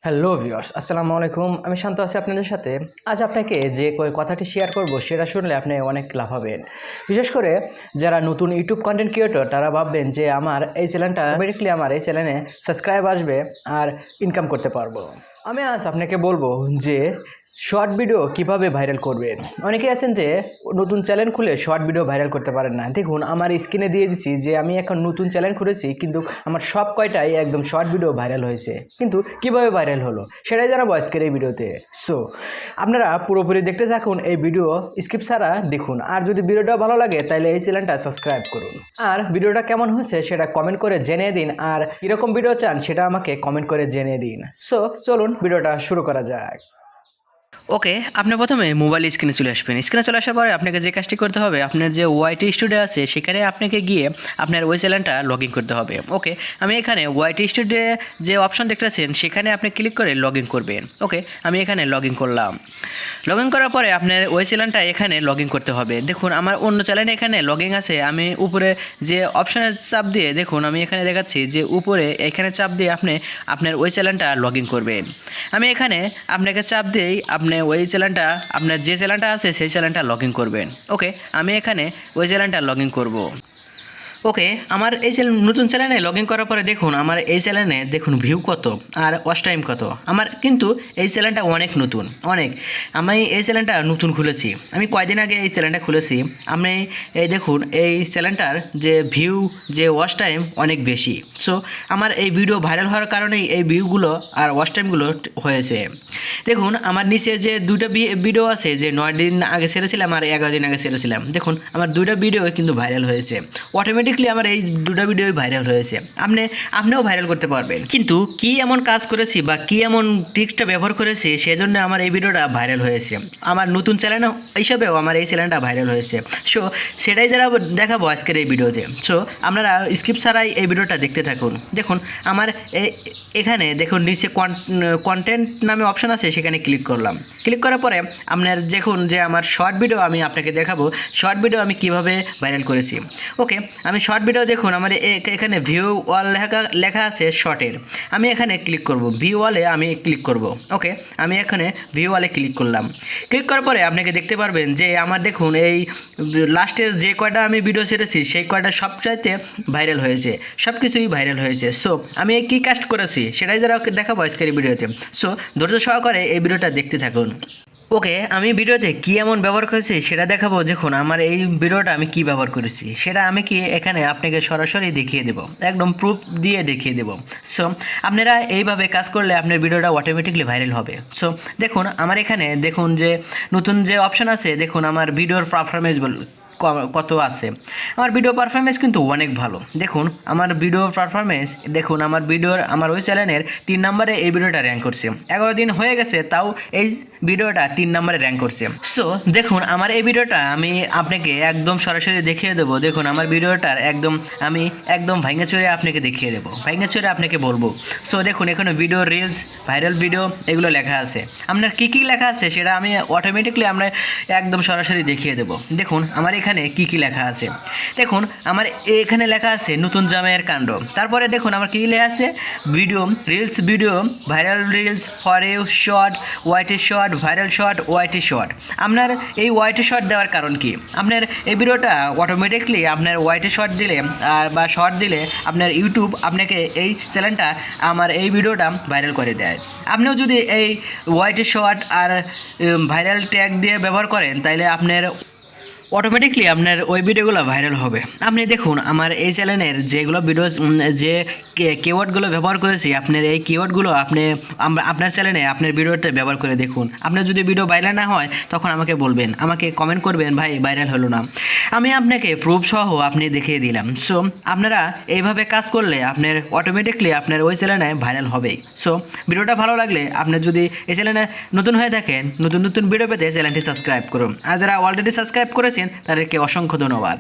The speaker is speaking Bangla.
হ্যালো ভিউয়ার্স, আসসালামু আলাইকুম। আমি শান্ত আছি আপনাদের সাথে। আজ আপনাকে যে কথাটি শেয়ার করব সেটা শুনলে আপনি অনেক লাভ হবেন। বিশেষ করে যারা নতুন ইউটিউব কন্টেন্ট ক্রিয়েটর তারা ভাববেন যে আমার এই চ্যানেলটা অটোমেটিকলি আমার এই চ্যানেলে সাবস্ক্রাইব আসবে আর ইনকাম করতে পারবো। আমি আজ আপনাকে বলবো যে শর্ট ভিডিও কিভাবে ভাইরাল করবেন। অনেকে আছেন যে নতুন চ্যানেল খুলে শর্ট ভিডিও ভাইরাল করতে পারেন না। দেখুন আমার স্ক্রিনে দিয়ে দিচ্ছি যে আমি এখন নতুন চ্যানেল খুলেছি, কিন্তু আমার সব কয়টাই একদম শর্ট ভিডিও ভাইরাল হয়েছে। কিন্তু কিভাবে ভাইরাল হলো সেটাই জানাবো আজকের এই ভিডিওতে। সো আপনারা পুরোপুরি দেখতে থাকুন, এই ভিডিও স্কিপ ছাড়া দেখুন। আর যদি ভিডিওটা ভালো লাগে তাহলে এই চ্যানেলটা সাবস্ক্রাইব করুন। আর ভিডিওটা কেমন হয়েছে সেটা কমেন্ট করে জেনে দিন, আর কীরকম ভিডিও চান সেটা আমাকে কমেন্ট করে জেনে দিন। সো চলুন ভিডিওটা শুরু করা যাক। ওকে, আপনি প্রথমে মোবাইল স্ক্রিনে চলে আসবেন। স্ক্রিনে চলে আসার পরে আপনাকে যে কাজটি করতে হবে, আপনার যে ওয়াইটি স্টুডিও আছে সেখানে আপনাকে গিয়ে আপনার ওই চ্যানেলটা লগ ইন করতে হবে। ওকে, আমি এখানে ওয়াইটি স্টুডিও যে অপশন দেখতেছেন সেখানে আপনি ক্লিক করে লগ ইন করবেন। ওকে, আমি এখানে লগ ইন করলাম। লগ ইন করার পরে আপনার ওই চ্যানেলটা এখানে লগ ইন করতে হবে। দেখুন আমার অন্য চ্যানেলে এখানে লগ ইন আছে। আমি উপরে যে অপশানের চাপ দিয়ে দেখুন আমি এখানে দেখাচ্ছি যে উপরে এখানে চাপ দিয়ে আপনি আপনার ওই চ্যানেলটা লগ ইন করবেন। আমি এখানে আপনাকে চাপ দিয়েই আপনি ওই চ্যানেলটা আপনার যে চ্যানেলটা আছে সেই চ্যানেলটা লগ ইন করবেন। ওকে, আমি এখানে ওই চ্যানেলটা লগ ইন করবো। ওকে, আমার এই নতুন চ্যানেলে লগ ইন করার পরে দেখুন আমার এই চ্যানেলে দেখুন ভিউ কত আর ওয়াচ টাইম কত। আমার কিন্তু এই চ্যানেলটা অনেক নতুন, আমি এই চ্যানেলটা নতুন খুলেছি। আমি কয়দিন আগে এই চ্যানেলটা খুলেছি। আমি এই দেখুন এই চ্যানেলটার যে ভিউ যে ওয়াচ টাইম অনেক বেশি। সো আমার এই ভিডিও ভাইরাল হওয়ার কারণেই এই ভিউগুলো আর ওয়াচ টাইমগুলো হয়েছে। দেখুন আমার নিচে যে দুটো ভিডিও আছে, যে 9 দিন আগে ছেড়েছিলাম আর 11 দিন আগে ছেড়েছিলাম, দেখুন আমার দুটো ভিডিও কিন্তু ভাইরাল হয়েছে। অটোমেটিকলি আমার এই দুটো ভিডিওই ভাইরাল হয়েছে। আপনিও ভাইরাল করতে পারবেন। কিন্তু কি এমন কাজ করেছি বা কি এমন ট্রিকটা ব্যবহার করেছি সেজন্য আমার এই ভিডিওটা ভাইরাল হয়েছে। আমার নতুন চ্যানেল হিসাবেও আমার এই চ্যানেলটা ভাইরাল হয়েছে। সো সেটাই যারা দেখাবো আজকের এই ভিডিওতে। সো আপনারা স্কিপ ছাড়াই এই ভিডিওটা দেখতে থাকুন। দেখুন আমার এখানে দেখুন নিচে কন্টেন্ট নামে অপশান আছে, সেখানে ক্লিক করলাম। ক্লিক করার পরে আপনার দেখুন যে আমার শর্ট ভিডিও আমি আপনাকে দেখাবো শর্ট ভিডিও আমি কিভাবে ভাইরাল করেছি। ওকে, আমি শর্ট ভিডিও দেখুন আমার এখানে ভিউ ওয়াল লেখা আছে শর্টের। আমি এখানে ক্লিক করব, ভিউ ওয়ালে আমি ক্লিক করব। ওকে, আমি এখানে ভিউ ওয়ালে ক্লিক করলাম। ক্লিক করার পরে আপনাকে দেখতে পারবেন যে আমার দেখুন এই লাস্টের যে কয়টা আমি ভিডিও ছেড়েছি সেই কয়টা সবচাইতে ভাইরাল হয়েছে, সব কিছুই ভাইরাল হয়েছে। সো আমি কী কাজ করেছি সেটাই যারা দেখাবো আজকের এই ভিডিওতে। সো ধৈর্য সহকারে এই ভিডিওটা দেখতে থাকুন। ওকে, আমি ভিডিওতে কী এমন ব্যবহার করেছি সেটা দেখাবো। দেখুন আমার এই ভিডিওটা আমি কি ব্যবহার করেছি সেটা আমি কি এখানে আপনাকে সরাসরি দেখিয়ে দেবো, একদম প্রুফ দিয়ে দেখিয়ে দেবো। সো আপনারা এইভাবে কাজ করলে আপনার ভিডিওটা অটোমেটিকলি ভাইরাল হবে। সো দেখুন আমার এখানে দেখুন যে নতুন যে অপশান আছে, দেখুন আমার ভিডিওর পারফরমেন্স কত আছে। আমার ভিডিও পারফরমেন্স কিন্তু অনেক ভালো। দেখুন আমার ভিডিও পারফরমেন্স, দেখুন আমার ওই চ্যানেলের 3 নম্বরে এই ভিডিওটা র্যাঙ্ক করছে। 11 দিন হয়ে গেছে তাও এই ভিডিওটা 3 নম্বরে র্যাঙ্ক করছে। সো দেখুন আমার এই ভিডিওটা আমি আপনাকে একদম সরাসরি দেখিয়ে দেবো। দেখুন আমার ভিডিওটার আমি একদম ভাঙে চড়ে আপনাকে দেখিয়ে দেবো, ভাঙে চড়ে আপনাকে বলবো। সো দেখুন এখানে ভিডিও রিলস ভাইরাল ভিডিও এগুলো লেখা আছে। আপনার কী কী লেখা আছে সেটা আমি অটোমেটিকলি একদম সরাসরি দেখিয়ে দেবো। দেখুন আমার এখানে কি কি লেখা আছে। দেখুন আমার এখানে লেখা আছে নতুন জামাইয়ের কাণ্ড। তারপরে দেখুন আমার কী লেখা আছে, video reels video viral reels for you short YT short viral short YT short. আপনার এই ওয়াইটি শর্ট দেওয়ার কারণ কি, আপনার এই ভিডিওটা অটোমেটিকলি আপনার ওয়াইটি শর্ট দিলে বা শর্ট দিলে আপনার ইউটিউব আপনাকে এই চ্যানেলটা আমার এই ভিডিওটা ভাইরাল করে দেয়। আপনিও যদি এই ওয়াইটি শর্ট আর ভাইরাল ট্যাগ দিয়ে ব্যবহার করেন তাহলে আপনার অটোমেটিকলি আপনার ওই ভিডিওগুলো ভাইরাল হবে। আপনি দেখুন আমার এই চ্যানেলের যেগুলো ভিডিও যে কিওয়ার্ডগুলো ব্যবহার করেছি, আপনার এই কিওয়ার্ডগুলো আপনার চ্যানেলে আপনার ভিডিওতে ব্যবহার করে দেখুন। আপনার যদি ভিডিও ভাইরাল না হয় তখন আমাকে বলবেন, আমাকে কমেন্ট করবেন ভাই ভাইরাল হলো না। আমি আপনাকে প্রুফ সহ আপনি দেখিয়ে দিলাম। সো আপনারা এইভাবে কাজ করলে আপনার অটোমেটিকলি আপনার ওই চ্যানেলে ভাইরাল হবেই। সো ভিডিওটা ভালো লাগলে আপনার যদি এই চ্যানেলে নতুন হয়ে থাকেন, নতুন ভিডিও পেতে চ্যানেলটি সাবস্ক্রাইব করুন। আর যারা অলরেডি সাবস্ক্রাইব করেছেন তাদেরকে অসংখ্য ধন্যবাদ।